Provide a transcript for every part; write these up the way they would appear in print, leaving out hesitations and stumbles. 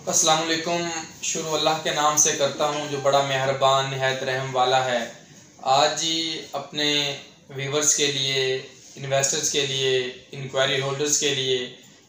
अस्सलाम वालेकुम। शुरू अल्लाह के नाम से करता हूँ जो बड़ा मेहरबान निहायत रहम वाला है। आज ही अपने व्यूवर्स के लिए, इन्वेस्टर्स के लिए, इंक्वायरी होल्डर्स के लिए,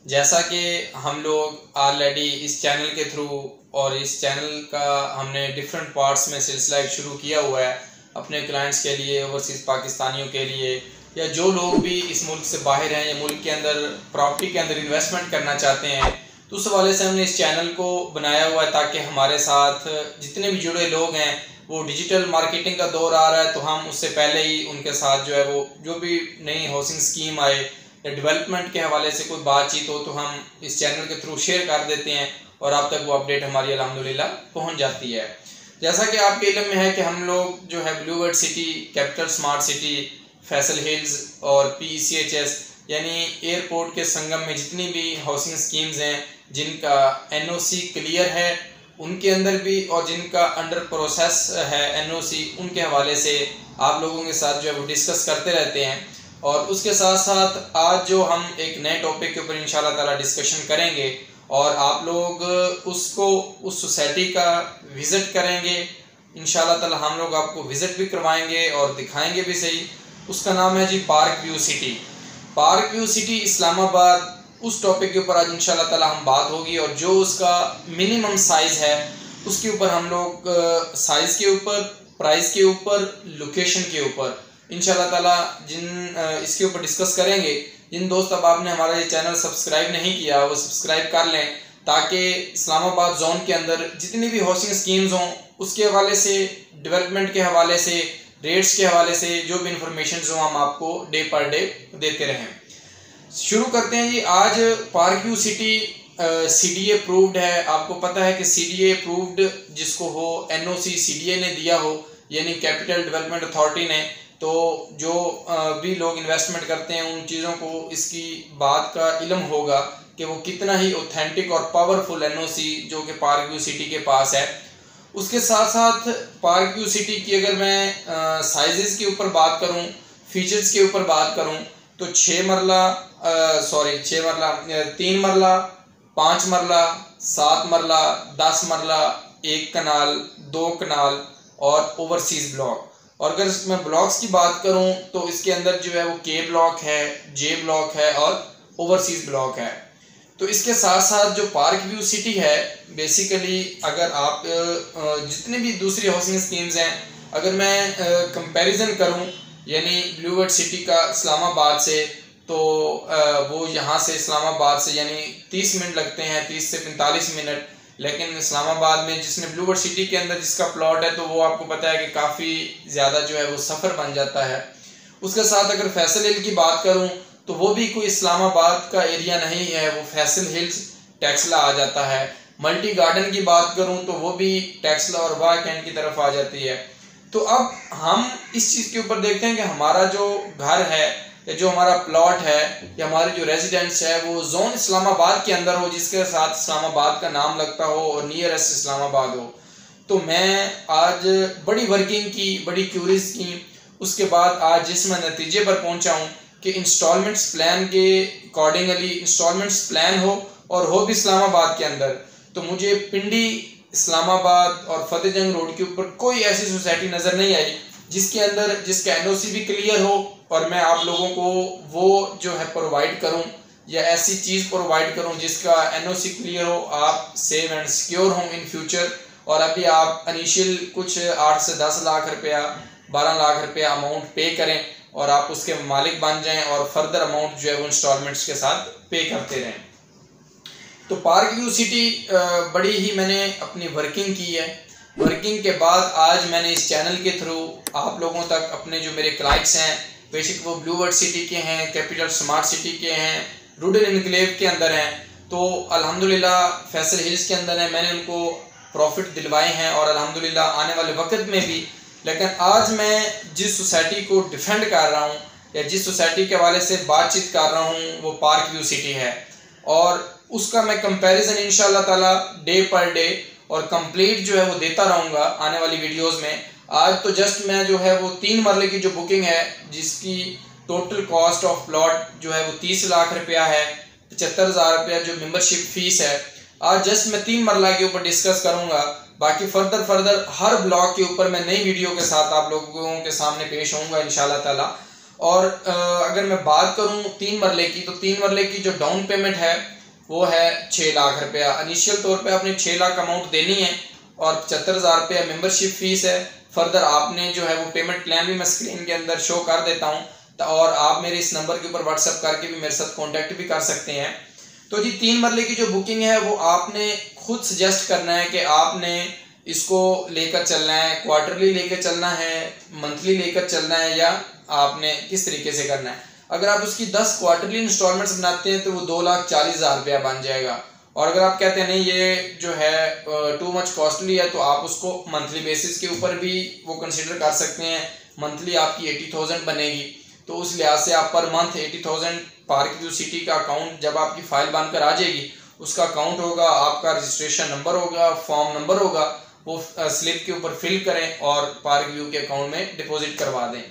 जैसा कि हम लोग ऑलरेडी इस चैनल के थ्रू और इस चैनल का हमने डिफरेंट पार्ट्स में सिलसिला एक शुरू किया हुआ है अपने क्लाइंट्स के लिए, ओवरसीज़ पाकिस्तानियों के लिए, या जो लोग भी इस मुल्क से बाहर हैं या मुल्क के अंदर प्रॉपर्टी के अंदर इन्वेस्टमेंट करना चाहते हैं, तो उस हवाले से हमने इस चैनल को बनाया हुआ है ताकि हमारे साथ जितने भी जुड़े लोग हैं, वो डिजिटल मार्केटिंग का दौर आ रहा है तो हम उससे पहले ही उनके साथ जो है वो जो भी नई हाउसिंग स्कीम आए या डेवलपमेंट के हवाले से कोई बातचीत हो तो हम इस चैनल के थ्रू शेयर कर देते हैं और आप तक वो अपडेट हमारी अल्हम्दुलिल्लाह पहुंच जाती है। जैसा कि आपके इल्म में है कि हम लोग जो है Blue World City, Capital Smart City, Faisal Hills और PECHS यानी एयरपोर्ट के संगम में जितनी भी हाउसिंग स्कीम्स हैं जिनका NOC क्लियर है उनके अंदर भी, और जिनका अंडर प्रोसेस है NOC, उनके हवाले से आप लोगों के साथ जो है वो डिस्कस करते रहते हैं। और उसके साथ साथ आज जो हम एक नए टॉपिक के ऊपर इंशाल्लाह ताला डिस्कशन करेंगे और आप लोग उसको उस सोसाइटी का विज़िट करेंगे इंशाल्लाह ताला, हम लोग आपको विज़िट भी करवाएंगे और दिखाएंगे भी सही। उसका नाम है G Park View City. Park View City Islamabad, उस टॉपिक के ऊपर आज इंशाल्लाह ताला हम बात होगी और जो उसका मिनिमम साइज़ है उसके ऊपर हम लोग साइज़ के ऊपर, प्राइस के ऊपर, लोकेशन के ऊपर इंशाल्लाह ताला इसके ऊपर डिस्कस करेंगे। जिन दोस्त अब आपने हमारा ये चैनल सब्सक्राइब नहीं किया वो सब्सक्राइब कर लें ताकि इस्लामाबाद जोन के अंदर जितनी भी हाउसिंग स्कीम्स हों उसके हवाले से, डेवलपमेंट के हवाले से, रेट्स के हवाले से जो भी इंफॉर्मेशन हो हम आपको डे पर डे देते रहें। शुरू करते हैं जी। आज park View city CDA approved है। आपको पता है कि CDA अप्रूव्ड जिसको हो, NOC CDA ने दिया हो यानी कैपिटल डेवलपमेंट अथॉरिटी ने, तो जो भी लोग इन्वेस्टमेंट करते हैं उन चीज़ों को इसकी बात का इल्म होगा कि वो कितना ही ऑथेंटिक और पावरफुल NOC जो कि पार्क व्यू सिटी के पास है। उसके साथ साथ पार्क व्यू सिटी की अगर मैं साइजेस के ऊपर बात करूं, फीचर्स के ऊपर बात करूं, तो 3 मरला, 5 मरला, 7 मरला, 10 मरला, 1 कनाल, 2 कनाल और ओवरसीज ब्लॉक। और अगर मैं ब्लॉक्स की बात करूं तो इसके अंदर जो है वो K ब्लॉक है, J ब्लॉक है और ओवरसीज ब्लॉक है। तो इसके साथ साथ जो पार्क व्यू सिटी है, बेसिकली अगर आप जितने भी दूसरी हाउसिंग स्कीम्स हैं अगर मैं कंपैरिजन करूं यानी ब्लूवर्ड सिटी का इस्लामाबाद से, तो वो यहाँ से इस्लामाबाद से यानी 30 मिनट लगते हैं, 30 से 45 मिनट। लेकिन इस्लामाबाद में जिसने ब्लूवर्ड सिटी के अंदर जिसका प्लॉट है तो वो आपको पता है कि काफ़ी ज़्यादा जो है वो सफ़र बन जाता है। उसके साथ अगर फैसल हिल की बात करूँ तो वो भी कोई इस्लामाबाद का एरिया नहीं है, वो फैसल हिल्स टेक्सला आ जाता है। मल्टी गार्डन की बात करूं तो वो भी टेक्सला और वाह कैंट की तरफ आ जाती है। तो अब हम इस चीज़ के ऊपर देखते हैं कि हमारा जो घर है या जो हमारा प्लॉट है या हमारे जो रेजिडेंस है वो जोन इस्लामाबाद के अंदर हो, जिसके साथ इस्लामाबाद का नाम लगता हो और नियरेस्ट इस्लामाबाद हो। तो मैं आज बड़ी वर्किंग की, बड़ी क्यूरीज की, उसके बाद आज जिस मैं नतीजे पर पहुँचा हूँ कि इंस्टॉलमेंट्स प्लान के अकॉर्डिंगली इंस्टॉलमेंट्स प्लान हो और हो भी इस्लामाबाद के अंदर, तो मुझे पिंडी, इस्लामाबाद और फतेहजंग रोड के ऊपर कोई ऐसी सोसाइटी नज़र नहीं आई जिसके अंदर जिसका NOC भी क्लियर हो और मैं आप लोगों को वो जो है प्रोवाइड करूं या ऐसी चीज़ प्रोवाइड करूं जिसका NOC क्लियर हो, आप सेव एंड सिक्योर हों इन फ्यूचर। और अभी आप इनिशियल कुछ 8 से 10 लाख रुपया, 12 लाख रुपया अमाउंट पे करें और आप उसके मालिक बन जाएं और फर्दर अमाउंट जो है वो इंस्टॉलमेंट्स के साथ पे करते रहें। तो पार्क व्यू सिटी बड़ी ही मैंने अपनी वर्किंग की है। वर्किंग के बाद आज मैंने इस चैनल के थ्रू आप लोगों तक अपने जो मेरे क्लाइंट्स हैं, बेशक वो ब्लूवर्ड सिटी के हैं, कैपिटल स्मार्ट सिटी के हैं, रूडल इनक्लेव के अंदर हैं, तो अल्हम्दुलिल्लाह फैसल हिल्स के अंदर हैं, मैंने उनको प्रॉफिट दिलवाए हैं और अल्हम्दुलिल्लाह आने वाले वक्त में भी। लेकिन आज मैं जिस सोसाइटी को डिफेंड कर रहा हूँ या जिस सोसाइटी के हवाले से बातचीत कर रहा हूँ वो पार्क व्यू सिटी है और उसका मैं कंपैरिजन इंशाल्लाह ताला डे पर डे और कंप्लीट जो है वो देता रहूँगा आने वाली वीडियोस में। आज तो जस्ट मैं जो है वो 3 मरले की जो बुकिंग है जिसकी टोटल कॉस्ट ऑफ प्लॉट जो है वो 30 लाख रुपया है, 75,000 रुपया जो मेंबरशिप फीस है, आज जस्ट मैं 3 मरला के ऊपर डिस्कस करूंगा। बाकी फर्दर हर ब्लॉक के ऊपर मैं नई वीडियो के साथ आप लोगों के सामने पेश होऊंगा इंशाल्लाह ताला। और अगर मैं बात करूं 3 मरले की, तो 3 मरले की जो डाउन पेमेंट है वो है 6 लाख रुपया। इनिशियल तौर पे आपने 6 लाख अमाउंट देनी है और 75,000 रुपया मेंबरशिप फीस है। फर्दर आपने जो है वो पेमेंट प्लान भी मैं स्क्रीन के अंदर शो कर देता हूँ, और आप मेरे इस नंबर के ऊपर व्हाट्सएप करके भी मेरे साथ कॉन्टेक्ट भी कर सकते हैं। तो जी 3 मरले की जो बुकिंग है वो आपने खुद सजेस्ट करना है कि आपने इसको लेकर चलना है, क्वार्टरली लेकर चलना है, मंथली लेकर चलना है, या आपने किस तरीके से करना है। अगर आप उसकी 10 क्वार्टरली इंस्टॉलमेंट्स बनाते हैं तो वो 2,40,000 रुपया बन जाएगा। और अगर आप कहते हैं नहीं ये जो है टू मच कॉस्टली है, तो आप उसको मंथली बेसिस के ऊपर भी वो कंसिडर कर सकते हैं। मंथली आपकी 80,000 बनेगी, तो उस लिहाज से आप per month 80,000 park View city का अकाउंट जब आपकी फाइल बनकर आ जाएगी, उसका अकाउंट होगा, आपका रजिस्ट्रेशन नंबर होगा, फॉर्म नंबर होगा, वो स्लिप के ऊपर फिल करें और पार्क व्यू के अकाउंट में डिपॉजिट करवा दें।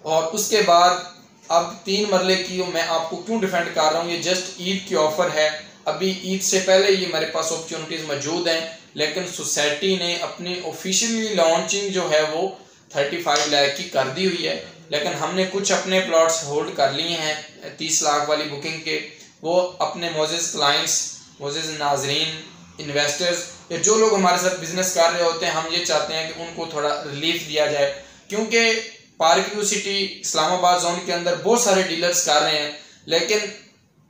और उसके बाद अब 3 मरले की मैं आपको क्यों डिफेंड कर रहा हूँ, ये जस्ट ईद की ऑफर है। अभी ईद से पहले ये मेरे पास अपॉर्चुनिटीज मौजूद हैं, लेकिन सोसाइटी ने अपनी ऑफिशियली लॉन्चिंग जो है वो 35 लाख की कर दी हुई है, लेकिन हमने कुछ अपने प्लॉट्स होल्ड कर लिए हैं 30 लाख वाली बुकिंग के। वो अपने मोजिज़ क्लाइंट्स, मोजिज़ नाजरीन, इन्वेस्टर्स या जो लोग हमारे साथ बिजनेस कर रहे होते हैं, हम ये चाहते हैं कि उनको थोड़ा रिलीफ दिया जाए, क्योंकि park View City Islamabad zone के अंदर बहुत सारे डीलर्स कर रहे हैं, लेकिन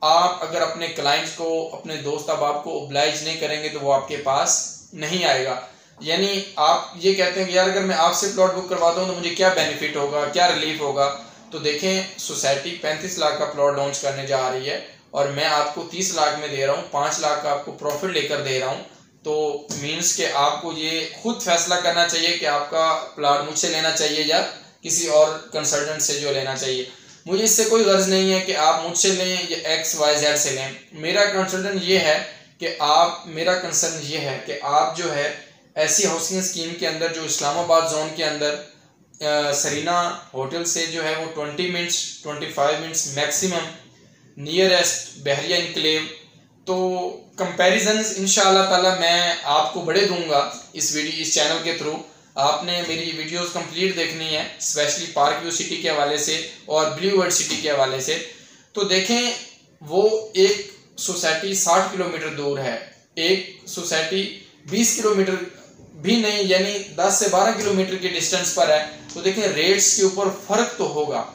आप अगर अपने क्लाइंट्स को, अपने दोस्त अहबाब को ओब्लाइज नहीं करेंगे तो वो आपके पास नहीं आएगा। यानी आप ये कहते हैं कि यार अगर मैं आपसे प्लॉट बुक करवाता हूँ तो मुझे क्या बेनिफिट होगा, क्या रिलीफ होगा। तो देखें, सोसाइटी 35 लाख का प्लॉट लॉन्च करने जा रही है और मैं आपको 30 लाख में दे रहा हूँ, 5 लाख का आपको प्रॉफिट लेकर दे रहा हूँ। तो मीन्स के आपको ये खुद फैसला करना चाहिए कि आपका प्लॉट मुझसे लेना चाहिए या किसी और कंसल्टेंट से जो लेना चाहिए। मुझे इससे कोई गर्ज नहीं है कि आप मुझसे लें या XYZ से लें। मेरा कंसल्टेंट ये है कि आप, मेरा कंसर्न ये है कि आप जो है ऐसी हाउसिंग स्कीम के अंदर जो इस्लामाबाद जोन के अंदर सरीना होटल से जो है वो 20 मिनट्स 25 मिनट्स मैक्सिमम नियरेस्ट बहरिया इनक्लेव, तो कंपैरिजन्स इंशाल्लाह ताला मैं आपको बड़े दूंगा इस चैनल के थ्रू। आपने मेरी वीडियोस कंप्लीट देखनी है, स्पेशली पार्क व्यू सिटी के हवाले से और ब्लू वर्ल्ड सिटी के हवाले से। तो देखें, वो एक सोसाइटी 60 किलोमीटर दूर है, एक सोसाइटी 20 किलोमीटर भी नहीं, यानी 10 से 12 किलोमीटर के डिस्टेंस पर है। तो देखें, रेट्स के ऊपर फ़र्क तो होगा।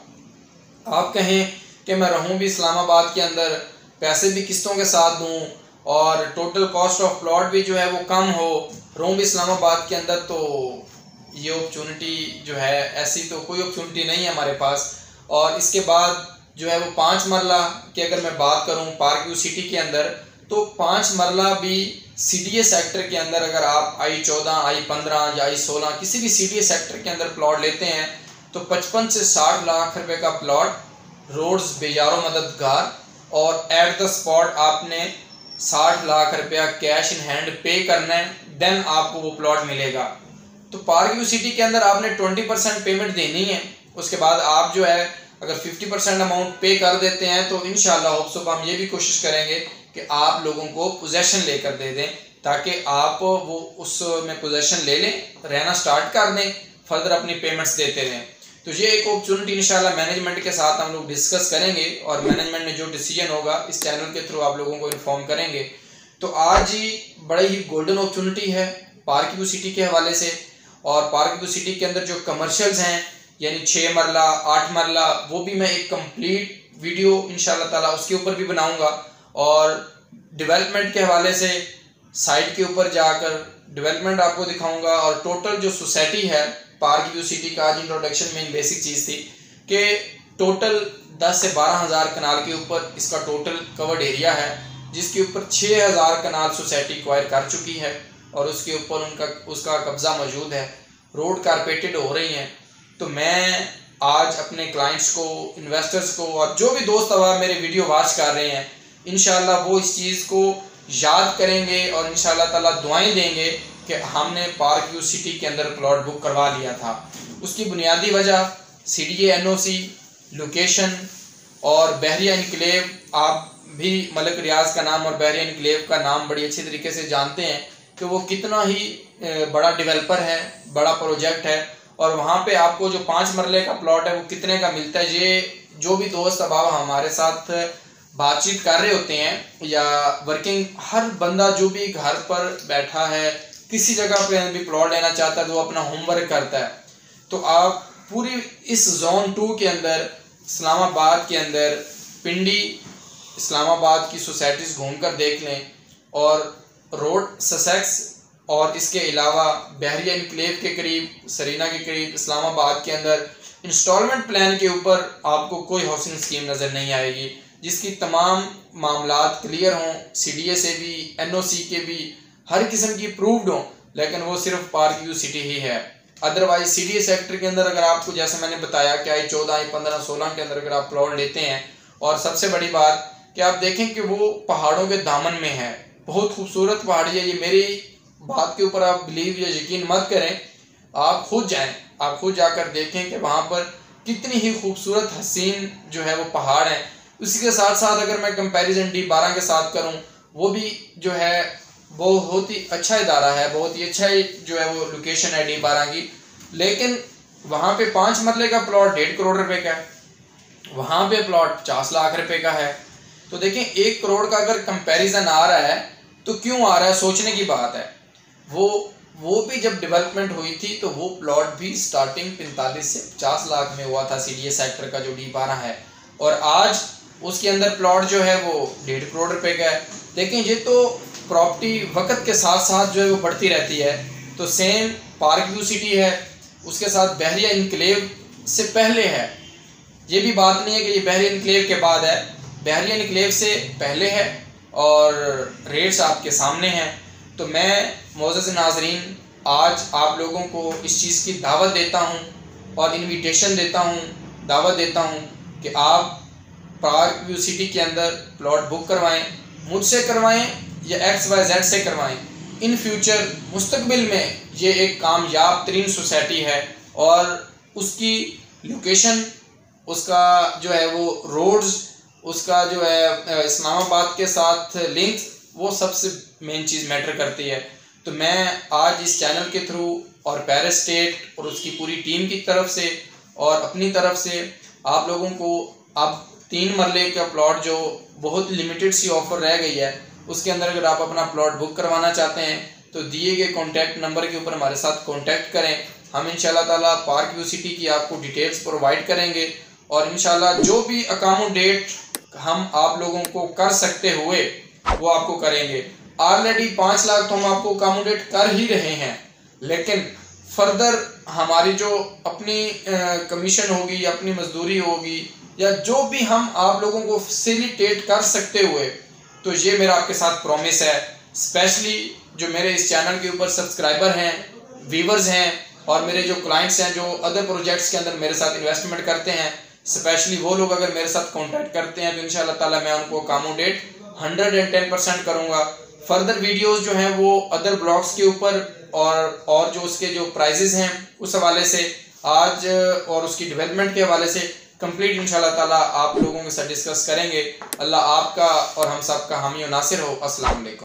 आप कहें कि मैं रहूं भी इस्लामाबाद के अंदर, पैसे भी किस्तों के साथ दूं और टोटल कॉस्ट ऑफ प्लॉट भी जो है वो कम हो, रहूं भी इस्लामाबाद के अंदर, तो ये अपॉर्चुनिटी जो है, ऐसी तो कोई अपॉर्चुनिटी नहीं है हमारे पास। और इसके बाद जो है वो 5 मरला की अगर मैं बात करूं पार्क व्यू सिटी के अंदर, तो 5 मरला भी CDA सेक्टर के अंदर अगर आप I14, I15 या I16 किसी भी CDA सेक्टर के अंदर प्लॉट लेते हैं तो 55 से 60 लाख रुपए का प्लॉट, रोड्स बेजारो मददगार, और एट द स्पॉट आपने 60 लाख रुपया कैश इन हैंड पे करना है, देन आपको वो प्लॉट मिलेगा। तो पार्क व्यू सिटी के अंदर आपने 20% पेमेंट देनी है। उसके बाद आप जो है अगर 50% अमाउंट पे कर देते हैं तो इंशाल्लाह होप्स हम ये भी कोशिश करेंगे कि आप लोगों को पोजेशन लेकर दे दें, ताकि आप वो उसमें पोजेशन ले लें, रहना स्टार्ट कर दें, फर्दर अपनी पेमेंट्स देते रहें। तो ये एक अपॉर्चुनिटी इंशाल्लाह मैनेजमेंट के साथ हम लोग डिस्कस करेंगे और मैनेजमेंट में जो डिसीजन होगा इस चैनल के थ्रू आप लोगों को इन्फॉर्म करेंगे। तो आज ही बड़ी ही गोल्डन अपॉर्चुनिटी है पार्क व्यू सिटी के हवाले से। और पार्क व्यू सिटी के अंदर जो कमर्शियल्स हैं, यानी 6 मरला 8 मरला, वो भी मैं एक कंप्लीट वीडियो इंशाल्लाह ताला उसके ऊपर भी बनाऊंगा। और डेवलपमेंट के हवाले से साइट के ऊपर जाकर डेवलपमेंट आपको दिखाऊंगा। और टोटल जो सोसाइटी है पार्क व्यू सिटी का, आज इंट्रोडक्शन में बेसिक चीज़ थी कि टोटल 10 से 12 हज़ार कनाल के ऊपर इसका टोटल कवर्ड एरिया है, जिसके ऊपर 6,000 कनाल सोसाइटी एक्वायर कर चुकी है और उसके ऊपर उसका कब्जा मौजूद है। रोड कारपेटेड हो रही हैं। तो मैं आज अपने क्लाइंट्स को, इन्वेस्टर्स को और जो भी दोस्त अब मेरे वीडियो वॉच कर रहे हैं, इंशाल्लाह वो इस चीज़ को याद करेंगे और इंशाल्लाह ताला दुआएं देंगे कि हमने पार्क व्यू सिटी के अंदर प्लॉट बुक करवा लिया था। उसकी बुनियादी वजह CDA NOC, लोकेशन और बहरिया इनक्लेव। आप भी मलिक रियाज का नाम और बहरिया एनक्लेव का नाम बड़ी अच्छी तरीके से जानते हैं कि वो कितना ही बड़ा डेवलपर है, बड़ा प्रोजेक्ट है। और वहाँ पे आपको जो 5 मरले का प्लॉट है वो कितने का मिलता है, ये जो भी दोस्त अब हमारे साथ बातचीत कर रहे होते हैं या वर्किंग, हर बंदा जो भी घर पर बैठा है किसी जगह पे भी प्लॉट लेना चाहता है तो वो अपना होमवर्क करता है। तो आप पूरी इस जोन 2 के अंदर इस्लामाबाद के अंदर पिंडी इस्लामाबाद की सोसाइटीज़ घूमकर देख लें, और रोड ससेक्स और इसके अलावा बहरिया एनक्लेव के करीब, सरीना के करीब इस्लामाबाद के अंदर इंस्टॉलमेंट प्लान के ऊपर आपको कोई हाउसिंग स्कीम नज़र नहीं आएगी जिसकी तमाम मामलात क्लियर हों, CDA से भी, NOC के भी, हर किस्म की प्रूव्ड हों, लेकिन वो सिर्फ पार्क व्यू सिटी ही है। अदरवाइज CDA सेक्टर के अंदर अगर आपको, जैसे मैंने बताया कि I14, I15, 16 के अंदर अगर आप प्लॉट लेते हैं, और सबसे बड़ी बात कि आप देखें कि वो पहाड़ों के दामन में है, बहुत खूबसूरत पहाड़ी है। ये मेरी बात के ऊपर आप बिलीव या यकीन मत करें, आप खुद जाएं, आप खुद जाकर देखें कि वहाँ पर कितनी ही खूबसूरत हसीन जो है वो पहाड़ हैं। उसी के साथ साथ अगर मैं कंपैरिजन D12 के साथ करूँ, वो भी जो है बहुत ही अच्छा इदारा है, बहुत ही अच्छा जो है वो लोकेशन है D12 की, लेकिन वहाँ पे 5 मरले का प्लॉट 1.5 करोड़ रुपए का है, वहाँ पे प्लॉट 50 लाख रुपए का है। तो देखें 1 करोड़ का अगर कंपैरिजन आ रहा है तो क्यों आ रहा है, सोचने की बात है। वो भी जब डेवलपमेंट हुई थी तो वो प्लॉट भी स्टार्टिंग 45 से 50 लाख में हुआ था CDA सेक्टर का जो D12 है, और आज उसके अंदर प्लॉट जो है वो 1.5 करोड़ रुपए का है। लेकिन ये तो प्रॉपर्टी वक्त के साथ साथ जो है वो बढ़ती रहती है। तो सेम पार्क व्यू सिटी है, उसके साथ बहरिया एनक्लेव से पहले है, ये भी बात नहीं है कि ये बहरिया एनक्लेव के बाद है, बहरिया एनक्लेव से पहले है और रेट्स आपके सामने हैं। तो मैं मोअज़्ज़ज़ नाज़रीन आज आप लोगों को इस चीज़ की दावत देता हूँ और इनविटेशन देता हूँ, दावत देता हूँ कि आप पार्क व्यू सिटी के अंदर प्लॉट बुक करवाएं, मुझसे करवाएं या XYZ से करवाएं। इन फ्यूचर मुस्तकबिल में ये एक कामयाब तरीन सोसाइटी है और उसकी लोकेशन, उसका जो है वो रोड्स, उसका जो है इस्लामाबाद के साथ लिंक, वो सबसे मेन चीज़ मैटर करती है। तो मैं आज इस चैनल के थ्रू और पेरिस स्टेट और उसकी पूरी टीम की तरफ से और अपनी तरफ से आप लोगों को अब 3 मरले का प्लॉट जो बहुत लिमिटेड सी ऑफर रह गई है, उसके अंदर अगर आप अपना प्लॉट बुक करवाना चाहते हैं तो दिए गए कॉन्टैक्ट नंबर के ऊपर हमारे साथ कॉन्टैक्ट करें। हम इंशाल्लाह ताला पार्क व्यू सिटी की आपको डिटेल्स प्रोवाइड करेंगे और इंशाल्लाह जो भी अकोमोडेट हम आप लोगों को कर सकते हुए वो आपको करेंगे। ऑलरेडी 5 लाख तो हम आपको अकोमोडेट कर ही रहे हैं, लेकिन फर्दर हमारी जो अपनी कमीशन होगी, अपनी मजदूरी होगी, या जो भी हम आप लोगों को फैसिलिटेट कर सकते हुए, तो ये मेरा आपके साथ प्रॉमिस है। स्पेशली जो मेरे इस चैनल के ऊपर सब्सक्राइबर हैं, व्यूवर्स हैं और मेरे जो क्लाइंट्स हैं जो अदर प्रोजेक्ट्स के अंदर मेरे साथ इन्वेस्टमेंट करते हैं, स्पेशली वो लोग अगर मेरे साथ कांटेक्ट करते हैं तो इंशाल्लाह ताला मैं उनको अकोमोडेट 110% करूँगा। फर्दर वीडियोस जो हैं वो अदर ब्लॉग्स के ऊपर और जो उसके जो प्राइजेस हैं उस हवाले से आज और उसकी डेवलपमेंट के हवाले से कंप्लीट इंशाल्लाह ताला आप लोगों के साथ डिस्कस करेंगे। अल्लाह आपका और हम सब का हामी और नासिर हो। अस्सलाम वालेकुम।